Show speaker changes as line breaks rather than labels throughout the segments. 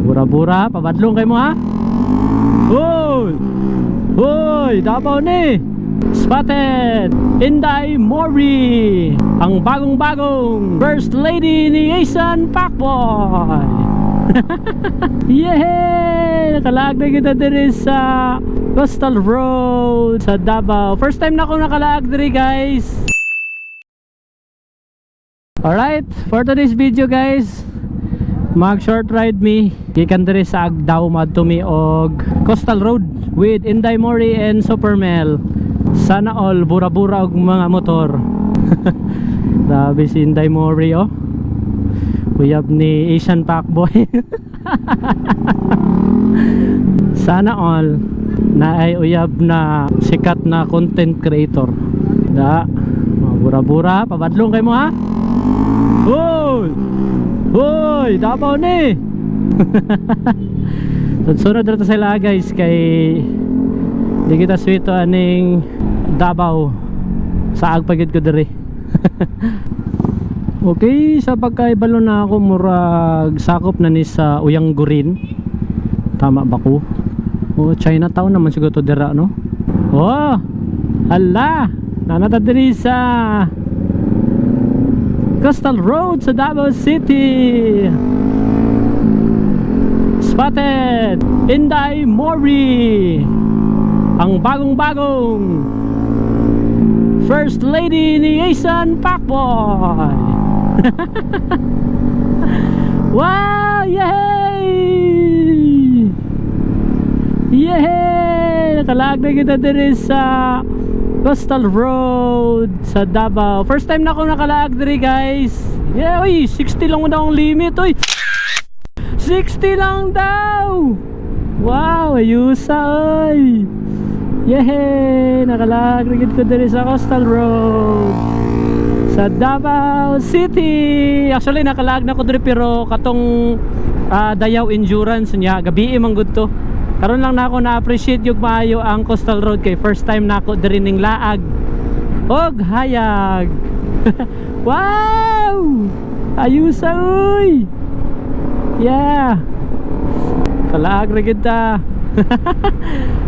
Bura-bura, pabadlong kayo mo ha. Hoy! Hoy! Davao ni! Spotted! Inday Mori! Ang bagong-bagong First Lady ni Asian Pacboy! Yehey! Nakalaag na kita diri sa Coastal Road sa Davao. First time na ako nakalaag diri guys. Alright, for today's video guys, mag short ride me gikan diri sa Agdao madto mi og Coastal Road with Inday Mori and Supermel. Sana all bura-bura og mga motor. Grabe si Inday Mori oh. Uyab ni Asian Pacboy. Sana all na ay uyab na sikat na content creator. Da, bura-bura, pabadlong kayo mo ha. Hoy! Hoy! Davao ni! Sunod na sila guys kay di kita swito aning Davao sa agpagid ko diri. Okay, sa pagkaibalo na ako murag sakop na ni sa Uyanggurin. Tama ba ko? Oh, Chinatown naman siguro to dira no? Oh! Hala! Nanata diri sa Coastal Road sa Davao City. Spotted Inday Mori, ang bagong-bagong First Lady ni Asian Pacboy. Wow! Yay! Yay! Nakalaag na kita diri sa Coastal Road sa Davao. First time na ako nakalaag diri guys. Yeah, oy, 60 lang mo daw ang limit, oy. 60 lang daw. Wow, ayusa, oy. Yehey, nakalaag na kita diri sa Coastal Road sa Davao City. Actually, nakalaag na ko diri pero katong Dayaw Endurance niya, gabi man gud to. Karon lang na ako na-appreciate yung maayo ang Coastal Road kay first time na ako diri ning laag og hayag. Wow! Ayusa uy! Yeah! Kalaag ra gid ta.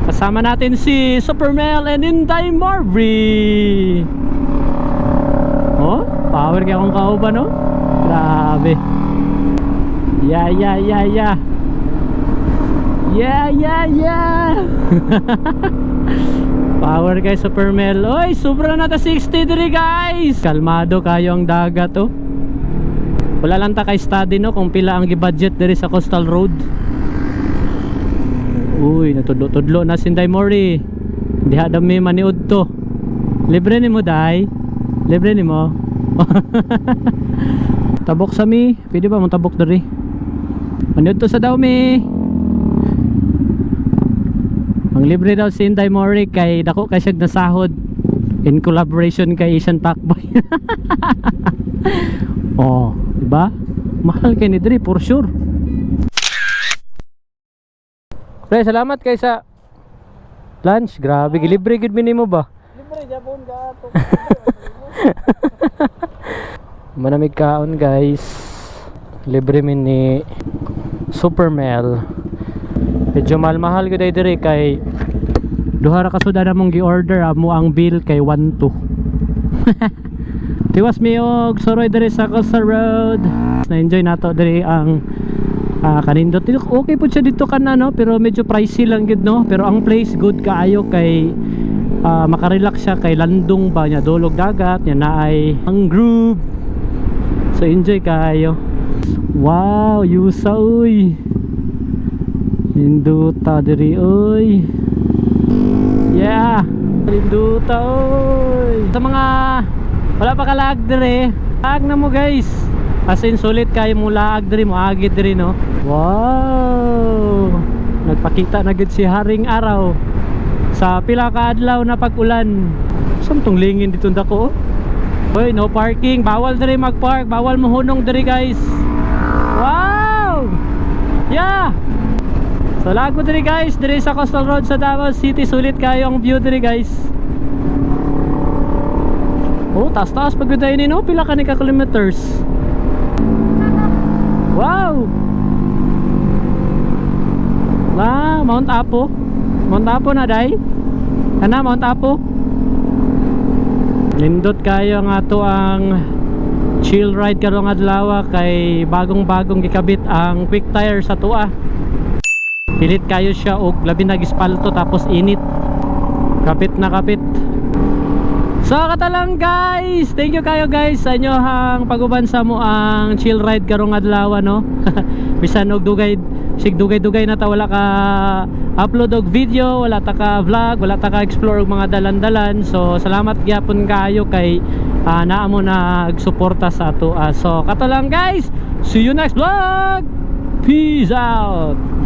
Kasama natin si Supermel and Inday Mori. Oh, power kaya akong kauban no? Grabe. Yeah, yeah, yeah, yeah. Yeah, yeah, yeah. Power kay Supermel. Oy, sobra na ta 60 diri guys. Kalmado kayo ang dagat oh. Wala lang ta kay study no kung pila ang gi-budget diri sa Coastal Road. Uy, natudlo-tudlo na si Inday Mori. Diha dami maniud to. Libre nimo day. Libre nimo. Tabok sa mi. Pwede ba mong tabok diri? Maniud to sa daw mi. Ang libre daw si Inday Mori kay dako kay siyag nasahod in collaboration kay Asian Pacboy. Oh, diba? Mahal kay ni diri for sure. Pre, salamat kay sa lunch. Grabe, libre gid minimo ba? Libre jabon gato. Manamig kaon guys. Libre min ni Supermel. Medyo mahal ko diri kay duha ra kasuda na mong gi-order amo ang bill kay 1-2. Tiwas mi og soroy diri sa Coastal Road. Na-enjoy nato diri ang kanindot. Okay po siya dito kan no, pero medyo pricey lang gid no. Pero ang place good kaayo kay makarelax siya kay landong ba nya dolog dagat nya naay ang groove. So enjoy kaayo. Wow, yusa uy. Induta diri oy. Yeah, induta oy. Sa mga wala pa kalag diri, lag na mo guys. As in sulit kayo mo laag diri mo agit diri no. Wow. Nagpakita na gid si Haring Araw sa pila ka adlaw na pag-ulan. Samtong lingin dito ndako. Hoy, no parking, bawal diri mag-park, bawal mohunong diri guys. Wow! Yeah. So lago diri guys, diri sa Coastal Road sa Davao City, sulit kayo ang view diri guys. Oh, taas-taas pag yun ni no, pila ka ni ka kilometers. Wow! Mount Apo. Mount Apo na day. Kana Mount Apo. Nindot kayo nga to ang chill ride karong adlaw kay bagong gikabit ang quick tire sa tuwa. Pilit kayo siya og labi nag-espalto tapos init. Kapit na kapit. So katalang guys, thank you kayo guys sa inyo hang paguban sa mo ang chill ride karong adlaw no. Bisan og dugay dugay na ta wala ka upload og video, wala ta ka vlog, wala ta ka explore og mga dalan-dalan. So salamat gyapon kayo kay naa mo nagsuporta sa ato. So kato lang guys, see you next vlog. Peace out.